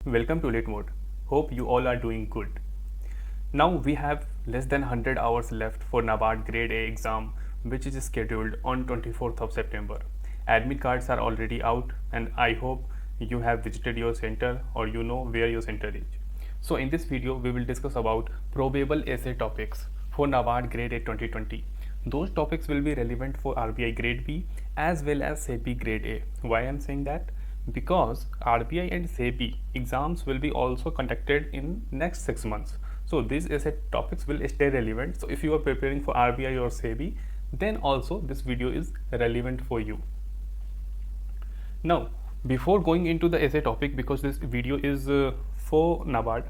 Welcome to Late Mode. Hope you all are doing good. Now we have less than 100 hours left for NABARD Grade A exam, which is scheduled on 24th of September. Admit cards are already out, and I hope you have visited your center or you know where your center is. So in this video, we will discuss about probable essay topics for NABARD Grade A 2020. Those topics will be relevant for RBI Grade B as well as SEBI Grade A. Why I am saying that? Because RBI and SEBI exams will be also conducted in next 6 months. So these essay topics will stay relevant. So if you are preparing for RBI or SEBI, then also this video is relevant for you. Now, before going into the essay topic, because this video is for NABARD,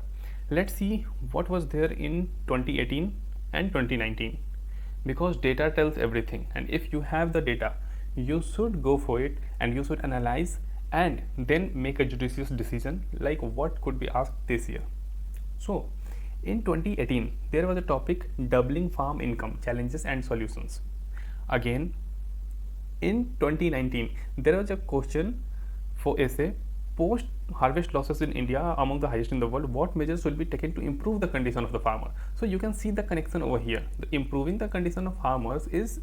let's see what was there in 2018 and 2019. Because data tells everything, and if you have the data, you should go for it and you should analyze and then make a judicious decision like what could be asked this year. So in 2018 there was a topic doubling farm income challenges and solutions. Again in 2019 there was a question for essay post harvest losses in India among the highest in the world, what measures will be taken to improve the condition of the farmer. So you can see the connection over here. Improving the condition of farmers is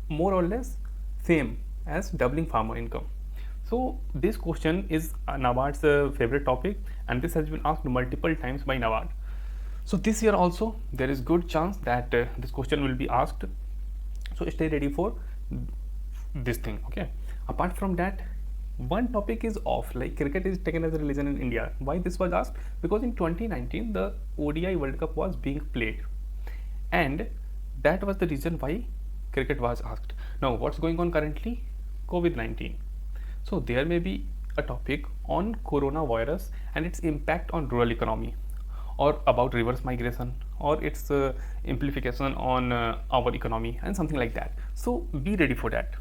more or less same as doubling farmer income. So this question is NABARD's favorite topic, and this has been asked multiple times by NABARD. So this year also there is good chance that this question will be asked. So stay ready for this thing. Okay. Apart from that, one topic is off, like cricket is taken as a religion in India. Why this was asked? Because in 2019 the ODI World Cup was being played, and that was the reason why cricket was asked. Now what's going on currently? COVID-19. So there may be a topic on coronavirus and its impact on rural economy, or about reverse migration, or its implication on our economy and something like that. So be ready for that.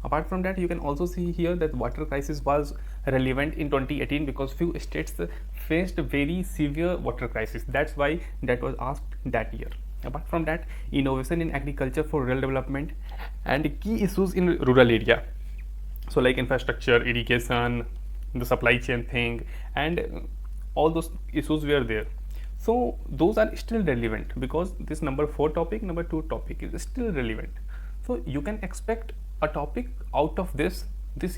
Apart from that, you can also see here that water crisis was relevant in 2018 because few states faced very severe water crisis. That's why that was asked that year. Apart from that, innovation in agriculture for rural development and key issues in rural area. So like infrastructure, irrigation, the supply chain thing, and all those issues were there. So those are still relevant because this number 4 topic, number 2 topic is still relevant. So you can expect a topic out of this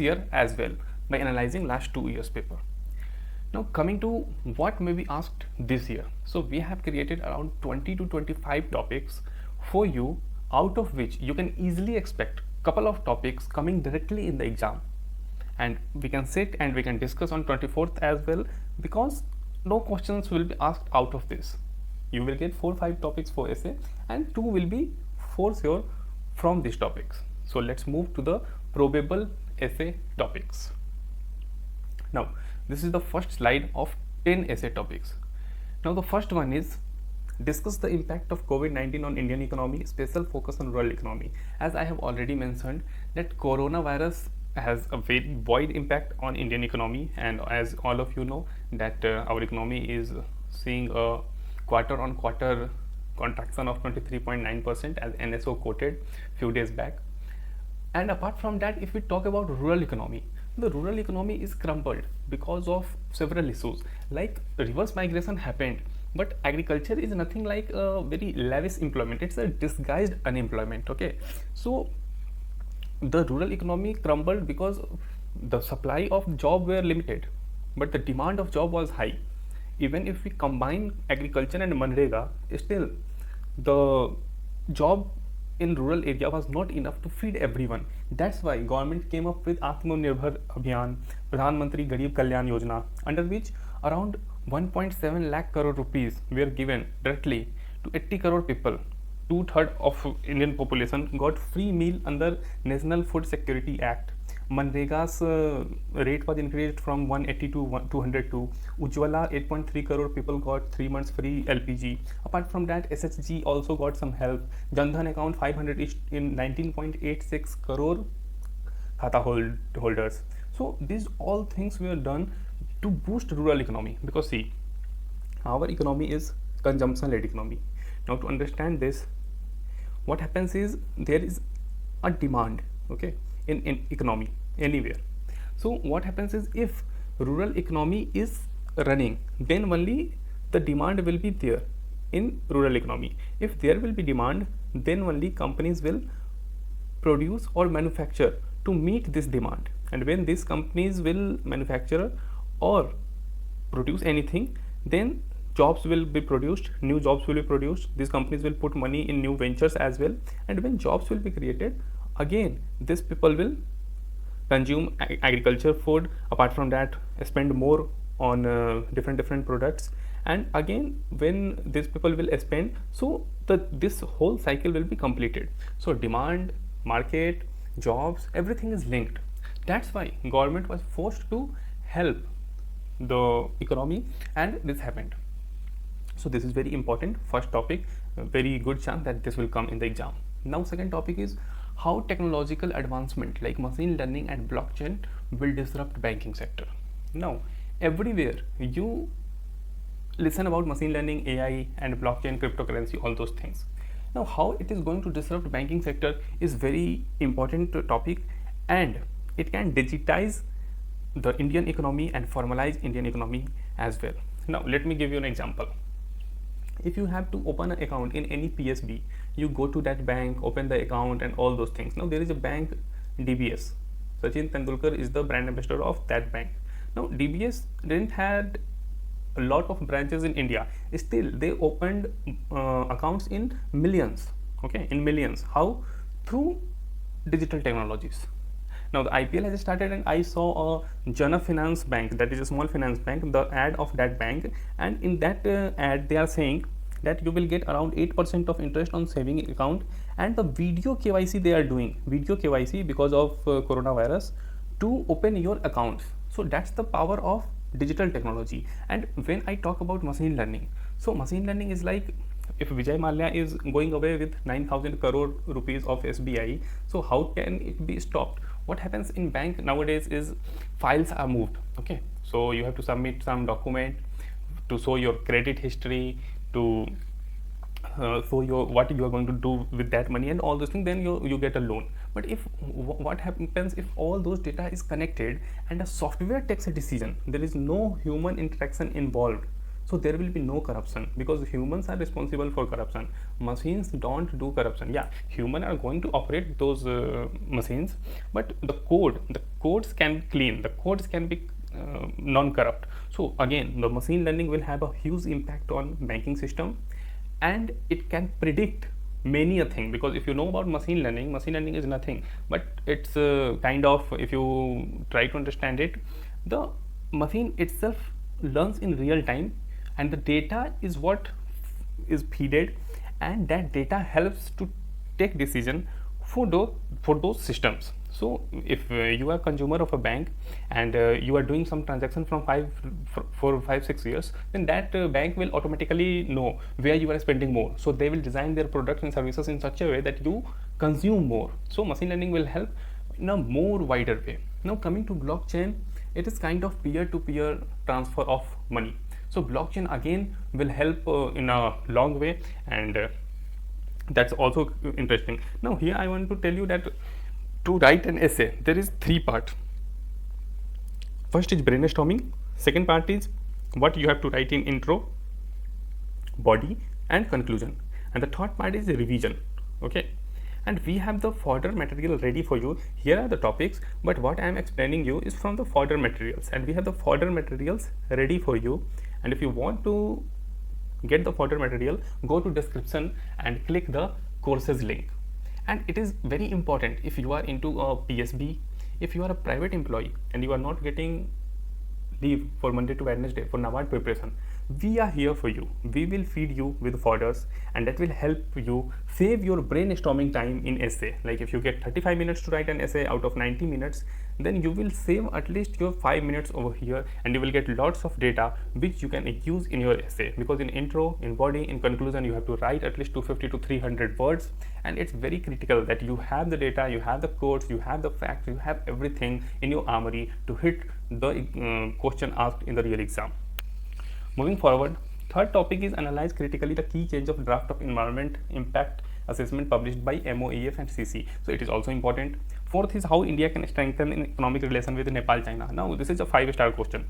year as well by analyzing last 2 years paper. Now coming to what may be asked this year. So we have created around 20 to 25 topics for you, out of which you can easily expect couple of topics coming directly in the exam, and we can sit and we can discuss on 24th as well, because no questions will be asked out of this. You will get 4-5 topics for essay and 2 will be for sure from these topics. So let's move to the probable essay topics. Now this is the first slide of 10 essay topics. Now the first one is discuss the impact of COVID-19 on Indian economy, special focus on rural economy. As I have already mentioned that coronavirus has a very wide impact on Indian economy, and as all of you know that our economy is seeing a quarter on quarter contraction of 23.9% as NSO quoted few days back. And apart from that, if we talk about rural economy, the rural economy is crumbled because of several issues, like reverse migration happened, but agriculture is nothing like a very lavish employment, it's a disguised unemployment. Okay, so the rural economy crumbled because the supply of job were limited but the demand of job was high. Even if we combine agriculture and Manrega, still the job in rural area was not enough to feed everyone. That's why government came up with Atmanirbhar Abhiyan, Pradhan Mantri Garib Kalyan Yojana, under which around 1.7 lakh crore rupees were given directly to 80 crore people. 2/3 of Indian population got free meal under National Food Security Act. Manrega's rate was increased from 180 to 202. Ujjwala 8.3 crore people got 3 months free LPG. Apart from that, SHG also got some help. Jandhan account 500 is in 19.86 crore khata holders. So these all things were done to boost rural economy, because see, our economy is consumption led economy. Now to understand this, what happens is there is a demand, okay, in economy anywhere. So what happens is if rural economy is running, then only the demand will be there in rural economy. If there will be demand, then only companies will produce or manufacture to meet this demand. And when these companies will manufacture or produce anything, then jobs will be produced, new jobs will be produced, these companies will put money in new ventures as well, and when jobs will be created, again these people will consume agriculture food, apart from that spend more on different products, and again when these people will spend, so this whole cycle will be completed. So demand, market, jobs, everything is linked. That's why government was forced to help the economy, and this happened. So this is very important first topic, very good chance that this will come in the exam. Now second topic is how technological advancement like machine learning and blockchain will disrupt banking sector. Now everywhere you listen about machine learning, AI and blockchain, cryptocurrency, all those things. Now how it is going to disrupt banking sector is very important topic, and it can digitize the Indian economy and formalize Indian economy as well. Now let me give you an example. If you have to open an account in any PSB, you go to that bank, open the account and all those things. Now there is a bank DBS. Sachin Tendulkar is the brand ambassador of that bank. Now DBS didn't had a lot of branches in India. Still they opened accounts in millions. Okay, in millions. How? Through digital technologies. Now the IPL has started, and I saw a Jana Finance Bank, that is a small finance bank, the ad of that bank, and in that ad they are saying that you will get around 8% of interest on saving account, and the video KYC they are doing, video KYC because of coronavirus, to open your accounts. So that's the power of digital technology. And when I talk about machine learning, so machine learning is like, if Vijay Mallya is going away with 9,000 crore rupees of SBI, so how can it be stopped? What happens in bank nowadays is files are moved. Okay, so you have to submit some document to show your credit history, to show your what you are going to do with that money and all those things, then you get a loan. But if what happens if all those data is connected and a software takes a decision, there is no human interaction involved, so there will be no corruption, because humans are responsible for corruption. Machines don't do corruption. Yeah, humans are going to operate those machines, but the codes can be clean, the codes can be non-corrupt. So again, the machine learning will have a huge impact on banking system, and it can predict many a thing, because if you know about machine learning is nothing but it's kind of, if you try to understand it, the machine itself learns in real time, and the data is what is feeded, and that data helps to take decision for those systems. So if you are a consumer of a bank and you are doing some transaction from 5-6 years, then that bank will automatically know where you are spending more, so they will design their products and services in such a way that you consume more. So machine learning will help in a more wider way. Now coming to blockchain, it is kind of peer-to-peer transfer of money. So blockchain again will help in a long way, and that's also interesting. Now here I want to tell you that to write an essay, there is 3 parts. First is brainstorming, second part is what you have to write in intro, body and conclusion, and the third part is revision. Okay, and we have the fodder material ready for you. Here are the topics, but what I am explaining you is from the fodder materials, and we have the fodder materials ready for you. And if you want to get the fodder material, go to description and click the courses link. And it is very important, if you are into a PSB, if you are a private employee and you are not getting leave for Monday to Wednesday for NABARD preparation, we are here for you. We will feed you with fodders, and that will help you save your brainstorming time in essay. Like if you get 35 minutes to write an essay out of 90 minutes, then you will save at least your 5 minutes over here, and you will get lots of data which you can use in your essay, because in intro, in body, in conclusion, you have to write at least 250 to 300 words, and it's very critical that you have the data, you have the quotes, you have the facts, you have everything in your armory to hit the question asked in the real exam. Moving forward, third topic is analyze critically the key change of draft of environment impact assessment published by MOEF and CC. So it is also important. Fourth is how India can strengthen in economic relation with Nepal, China. Now this is a 5-star question.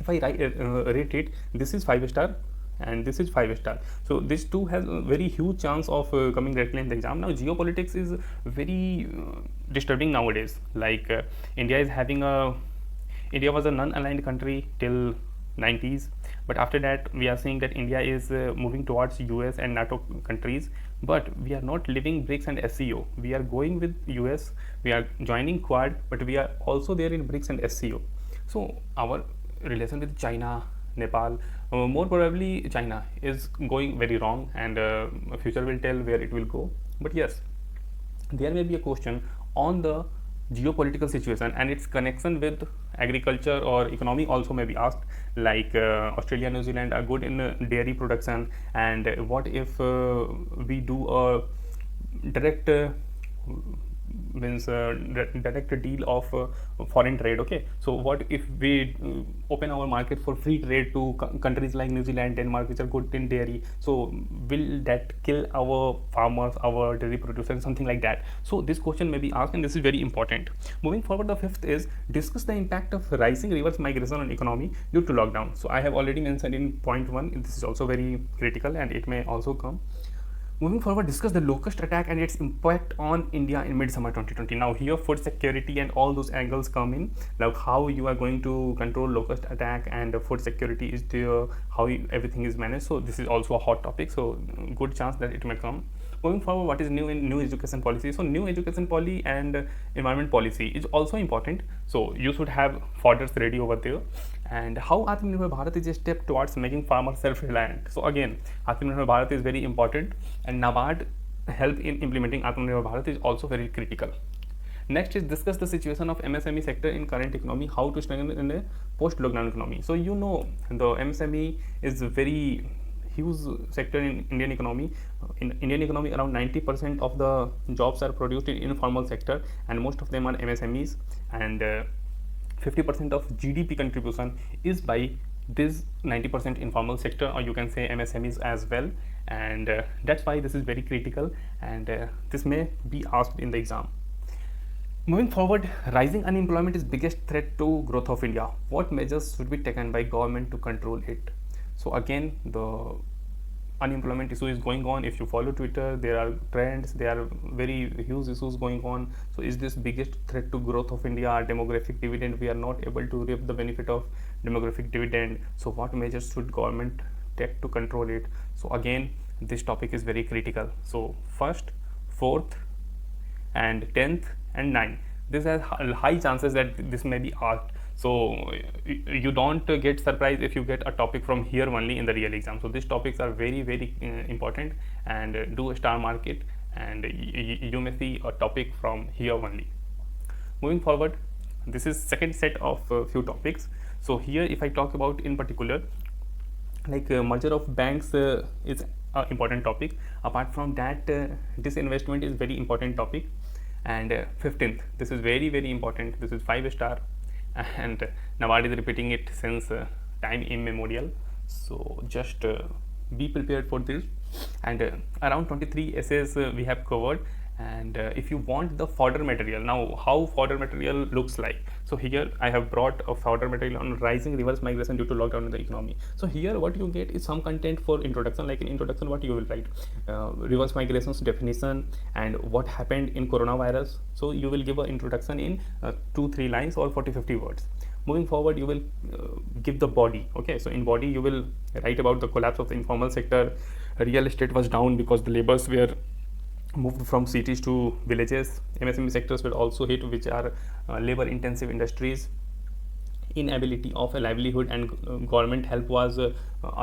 If I rate it, this is 5-star and this is 5-star. So this two has a very huge chance of coming directly in the exam. Now geopolitics is very disturbing nowadays. Like India is having a India was a non-aligned country till 90s, but after that we are seeing that India is moving towards US and NATO countries, but we are not leaving BRICS and SCO. We are going with US, we are joining Quad, but we are also there in BRICS and SCO. So our relation with China, Nepal, more probably China is going very wrong, and future will tell where it will go. But yes, there may be a question on the geopolitical situation and its connection with agriculture or economy also may be asked, like Australia, New Zealand are good in dairy production, and what if we do a direct means direct deal of foreign trade. Okay, so what if we open our market for free trade to countries like New Zealand, Denmark, which are good in dairy? So will that kill our farmers, our dairy producers, something like that? So this question may be asked, and this is very important. Moving forward, the fifth is discuss the impact of rising reverse migration on economy due to lockdown. So I have already mentioned in point 1, this is also very critical and it may also come. Moving forward, discuss the locust attack and its impact on India in midsummer 2020. Now here food security and all those angles come in, like how you are going to control locust attack, and food security is there, how everything is managed. So this is also a hot topic, so good chance that it may come. Moving forward, what is new in new education policy? So new education policy and environment policy is also important. So you should have fodders ready over there. And how Atmanirbhar Bharat is a step towards making farmers self-reliant. So again, Atmanirbhar Bharat is very important, and NABARD help in implementing Atmanirbhar Bharat is also very critical. Next is discuss the situation of MSME sector in current economy, how to strengthen in a post-lockdown economy. So you know the MSME is a very huge sector in Indian economy. In Indian economy, around 90% of the jobs are produced in informal sector, and most of them are MSMEs, and 50% of GDP contribution is by this 90% informal sector, or you can say MSMEs as well, and that's why this is very critical, and this may be asked in the exam. Moving forward, rising unemployment is biggest threat to growth of India. What measures should be taken by government to control it? So again, the unemployment issue is going on. If you follow Twitter, there are trends, there are very huge issues going on. So is this biggest threat to growth of India? Demographic dividend, we are not able to reap the benefit of demographic dividend. So what measures should government take to control it? So again, this topic is very critical. So first, fourth and 10th and 9th, this has high chances that this may be asked. So you don't get surprised if you get a topic from here only in the real exam. So these topics are very important, and do a star mark it, and you may see a topic from here only. Moving forward, this is second set of few topics. So here if I talk about in particular, like merger of banks is an important topic. Apart from that, disinvestment is very important topic. And 15th, this is very important, this is 5-star, and NABARD is repeating it since time immemorial. So just be prepared for this. And around 23 essays we have covered. And if you want the fodder material, now how fodder material looks like, so here I have brought a fodder material on rising reverse migration due to lockdown in the economy. So here what you get is some content for introduction, like in introduction what you will write, reverse migrations definition and what happened in coronavirus. So you will give an introduction in 2-3 lines or 40-50 words. Moving forward, you will give the body. Okay, so in body you will write about the collapse of the informal sector. Real estate was down because the laborers were moved from cities to villages. MSME sectors were also hit, which are labor intensive industries. Inability of a livelihood, and government help was a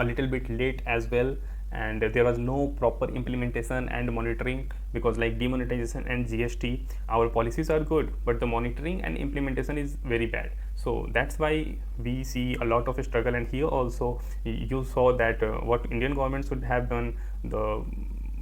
little bit late as well, and there was no proper implementation and monitoring, because like demonetization and GST, our policies are good but the monitoring and implementation is very bad. So that's why we see a lot of struggle. And here also you saw that what Indian government should have done, the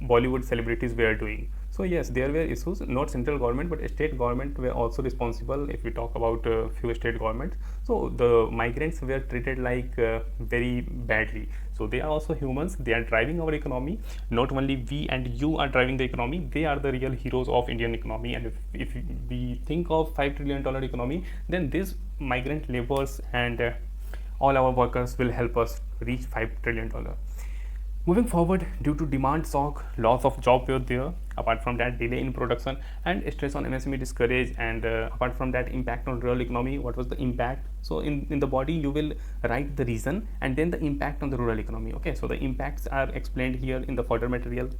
Bollywood celebrities were doing. So yes, there were issues. Not central government, but state government were also responsible. If we talk about few state governments, so the migrants were treated like very badly. So they are also humans. They are driving our economy. Not only we and you are driving the economy. They are the real heroes of Indian economy. And if we think of $5 trillion economy, then this migrant laborers and all our workers will help us reach $5 trillion. Moving forward, due to demand shock, loss of job were there. Apart from that, delay in production and stress on MSME discourage. And apart from that, impact on rural economy. What was the impact? So in the body, you will write the reason and then the impact on the rural economy. Okay, so the impacts are explained here in the further material.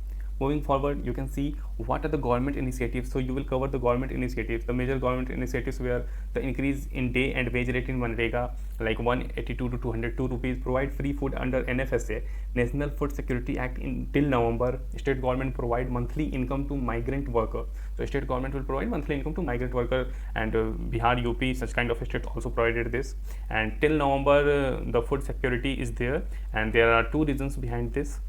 Moving forward, you can see what are the government initiatives. So you will cover the government initiatives. The major government initiatives were the increase in day and wage rate in Manrega, like 182 to 202 rupees, provide free food under NFSA, National Food Security Act till November. State government provide monthly income to migrant worker. So state government will provide monthly income to migrant worker, and Bihar, UP, such kind of states also provided this. And till November, the food security is there, and there are two reasons behind this.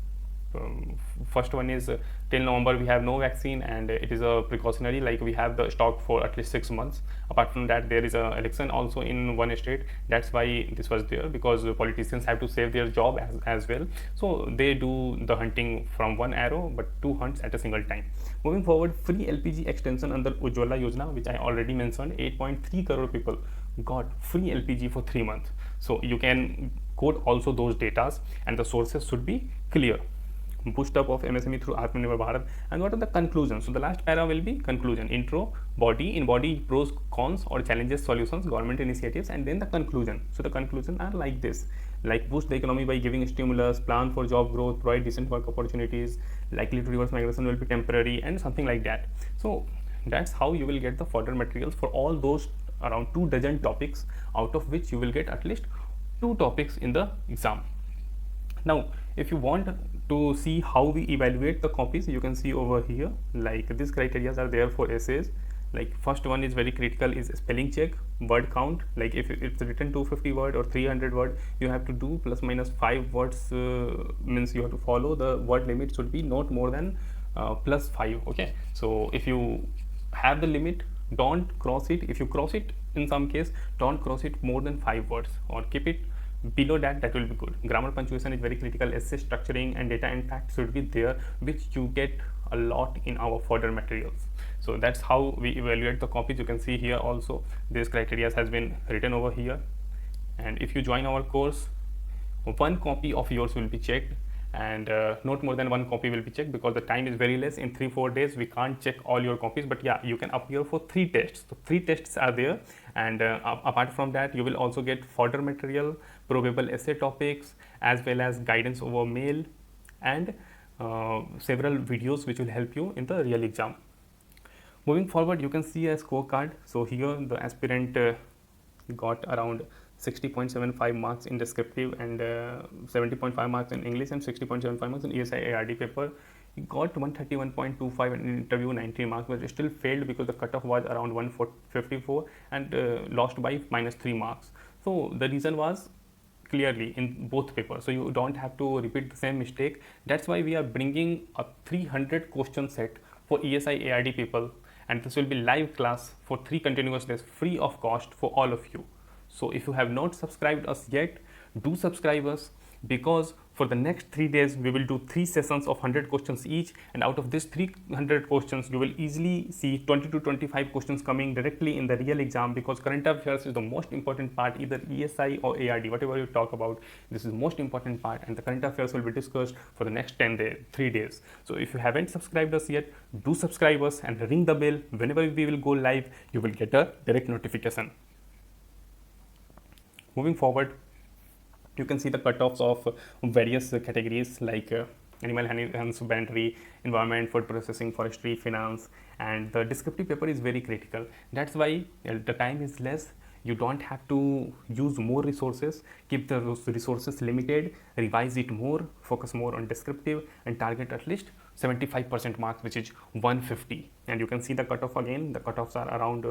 First one is till November we have no vaccine, and it is a precautionary, like we have the stock for at least 6 months. Apart from that, there is a election also in one state. That's why this was there, because politicians have to save their job as well. So they do the hunting from one arrow, but two hunts at a single time. Moving forward, free LPG extension under Ujjwala Yojana, which I already mentioned. 8.3 crore people got free LPG for 3 months. So you can quote also those datas, and the sources should be clear. Boost up of MSME through Atmanirbhar Bharat. And what are the conclusions? So the last para will be conclusion, intro, body, in body pros, cons or challenges, solutions, government initiatives, and then the conclusion. So the conclusion are like this, like boost the economy by giving stimulus, plan for job growth, provide decent work opportunities, likely to reverse migration will be temporary, and something like that. So that's how you will get the further materials for all those around 2 dozen topics, out of which you will get at least 2 topics in the exam. Now if you want to see how we evaluate the copies, you can see over here, like these criteria are there for essays. Like first one is very critical, is spelling check, word count. Like if it's written 250 word or 300 word, you have to do plus minus 5 words, means you have to follow the word limit should be not more than plus 5. Okay, so if you have the limit, don't cross it. If you cross it in some case, don't cross it more than 5 words, or keep it below that, that will be good. Grammar punctuation is very critical. Essay structuring and data and facts should be there, which you get a lot in our further materials. So that's how we evaluate the copies. You can see here also this criteria has been written over here. And if you join our course, 1 copy of yours will be checked, and not more than 1 copy will be checked, because the time is very less. In 3-4 days we can't check all your copies, but yeah, you can appear for 3 tests. So 3 tests are there, and apart from that, you will also get further material, probable essay topics, as well as guidance over mail, and several videos which will help you in the real exam. Moving forward, you can see a scorecard. So here the aspirant got around 60.75 marks in descriptive, and 70.5 marks in English, and 60.75 marks in ESI ARD paper. He got 131.25 in interview, 90 marks, but still failed because the cutoff was around 154, and lost by -3 marks. So the reason was clearly in both papers, so you don't have to repeat the same mistake. That's why we are bringing a 300 question set for ESI ARD people, and this will be live class for 3 continuous days, free of cost for all of you. So if you have not subscribed us yet, do subscribe us, because for the next 3 days we will do 3 sessions of 100 questions each, and out of these 300 questions you will easily see 20 to 25 questions coming directly in the real exam, because current affairs is the most important part, either ESI or ARD, whatever you talk about, this is the most important part, and the current affairs will be discussed for the next 3 days. So if you haven't subscribed us yet, do subscribe us and ring the bell. Whenever we will go live, you will get a direct notification. Moving forward, you can see the cutoffs of various categories, like animal husbandry, environment, food processing, forestry, finance, and the descriptive paper is very critical. That's why the time is less. You don't have to use more resources. Keep the resources limited, revise it more, focus more on descriptive, and target at least 75% marks, which is 150. And you can see the cutoff again. The cutoffs are around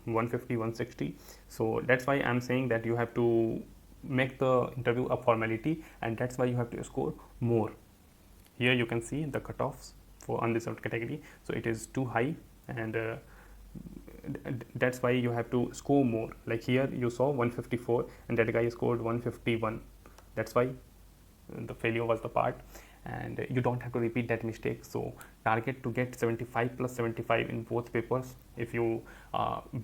150, 160. So that's why I'm saying that you have to make the interview a formality, and that's why you have to score more. Here you can see the cutoffs for on this category, so it is too high, and that's why you have to score more. Like here you saw 154 and that guy scored 151. That's why the failure was the part, and you don't have to repeat that mistake. So target to get 75 plus 75 in both papers. If you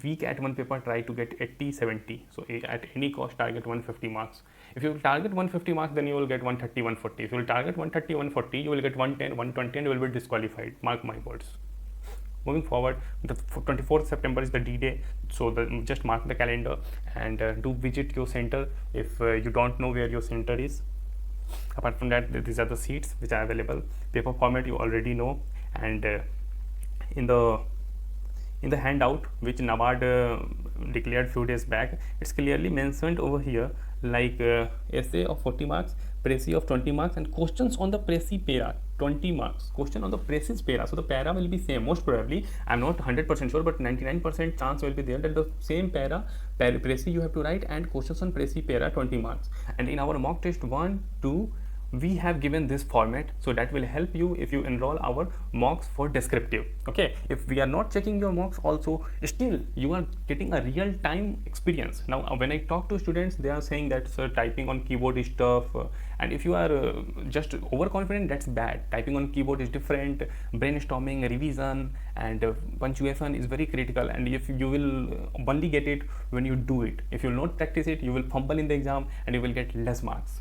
weak at one paper, try to get 80 70. So at any cost target 150 marks. If you target 150 marks, then you will get 130 140. If you will target 130 140, you will get 110 120 and you will be disqualified. Mark my words. Moving forward, the 24th September is the D-Day, so just mark the calendar and do visit your center if you don't know where your center is. Apart from that, these are the seats which are available. Paper format you already know, and in the handout which NABARD declared few days back, it's clearly mentioned over here, like essay of 40 marks, Prezi of 20 marks, and questions on the Prezi para 20 marks. Question on the Prezi's para, so the para will be same most probably. I'm not 100% sure, but 99% chance will be there that the same para Prezi you have to write, and questions on Prezi para 20 marks. And in our mock test 1, 2, we have given this format, so that will help you if you enroll our mocks for descriptive. Okay, if we are not checking your mocks also, still you are getting a real time experience. Now when I talk to students, they are saying that sir, typing on keyboard is tough, and if you are just overconfident, that's bad. Typing on keyboard is different. Brainstorming, revision, and punctuation is very critical, and if you will only get it when you do it. If you will not practice it, you will fumble in the exam and you will get less marks.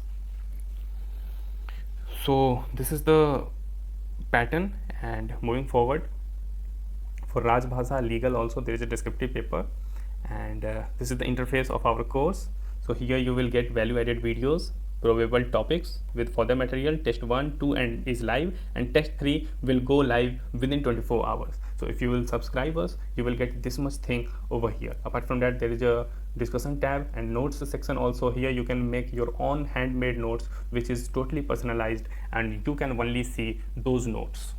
So this is the pattern, and moving forward, for Rajbhasha legal also there is a descriptive paper, and this is the interface of our course. So here you will get value added videos, probable topics with further material. Test 1, 2 and is live, and test 3 will go live within 24 hours. So if you will subscribe us, you will get this much thing over here. Apart from that, there is a discussion tab and notes section also. Here you can make your own handmade notes, which is totally personalized, and you can only see those notes.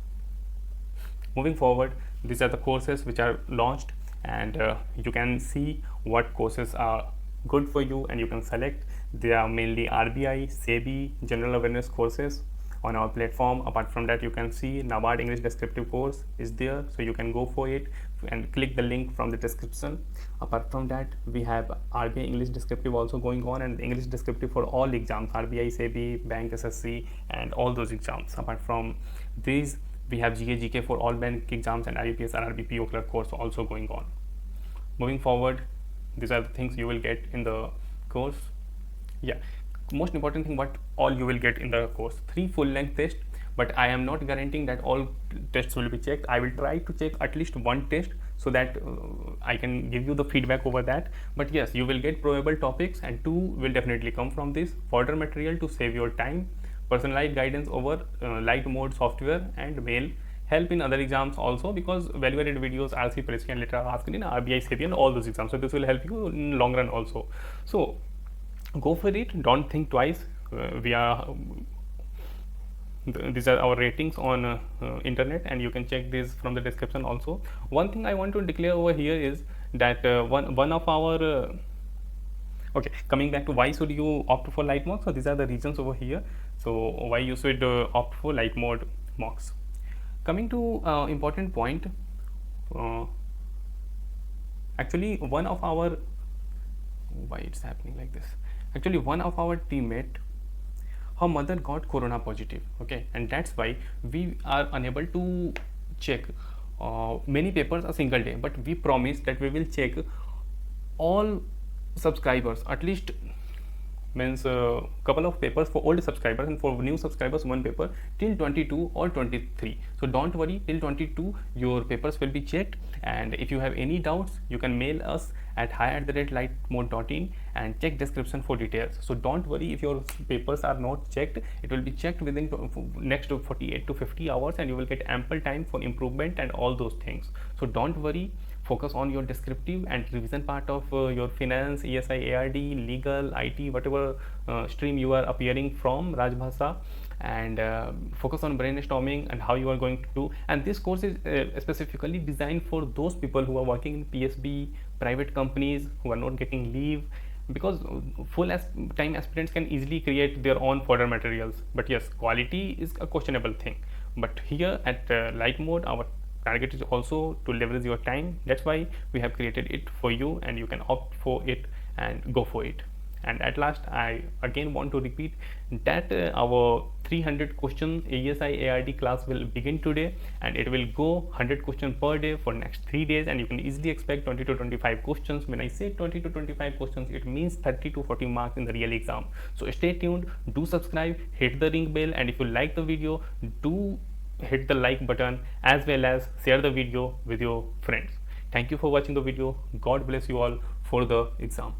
Moving forward, these are the courses which are launched, and you can see what courses are good for you, and you can select. They are mainly RBI, SEBI, general awareness courses on our platform. Apart from that, you can see NABARD English descriptive course is there, so you can go for it and click the link from the description. Apart from that, we have RBI English descriptive also going on, and English descriptive for all exams, RBI, SEBI, Bank, SSC, and all those exams. Apart from these, we have GK for all bank exams, and IUPS, RRB, PO clerk course also going on. Moving forward, these are the things you will get in the course. Yeah, most important thing, what all you will get in the course: 3 full-length tests, but I am not guaranteeing that all tests will be checked. I will try to check at least 1 test, so that I can give you the feedback over that. But yes, you will get probable topics, and 2 will definitely come from this. Further material to save your time, personalized guidance over light mode software and mail, help in other exams also, because value-added videos, RC, Prezi, and later asked in RBI, SEBI, and all those exams. So this will help you in long run also. So go for it. Don't think twice. These are our ratings on internet, and you can check this from the description also. One thing I want to declare over here is that one of our okay, coming back to why should you opt for light mode. So these are the reasons over here. So why you should opt for light mode mocks. Coming to important point, actually one of our, why it's happening like this, actually one of our teammate, her mother got corona positive, okay, and that's why we are unable to check many papers a single day, but we promise that we will check all subscribers, at least means a couple of papers for old subscribers, and for new subscribers 1 paper till 22 or 23. So don't worry, till 22 your papers will be checked, and if you have any doubts, you can mail us at hi@lightmode.in and check description for details. So don't worry if your papers are not checked, it will be checked within next 48 to 50 hours, and you will get ample time for improvement and all those things. So don't worry, focus on your descriptive and revision part of your finance, ESI, ARD, legal, IT, whatever stream you are appearing from Rajbhasha, and focus on brainstorming and how you are going to do. And this course is specifically designed for those people who are working in PSB, private companies, who are not getting leave, because full-time aspirants can easily create their own further materials. But yes, quality is a questionable thing. But here at light mode, our target is also to leverage your time. That's why we have created it for you, and you can opt for it and go for it. And at last, I again want to repeat that our 300 questions ASI ARD class will begin today, and it will go 100 questions per day for next 3 days, and you can easily expect 20 to 25 questions. When I say 20 to 25 questions, it means 30 to 40 marks in the real exam. So stay tuned, do subscribe, hit the ring bell, and if you like the video, do hit the like button as well as share the video with your friends. Thank you for watching the video. God bless you all for the exam.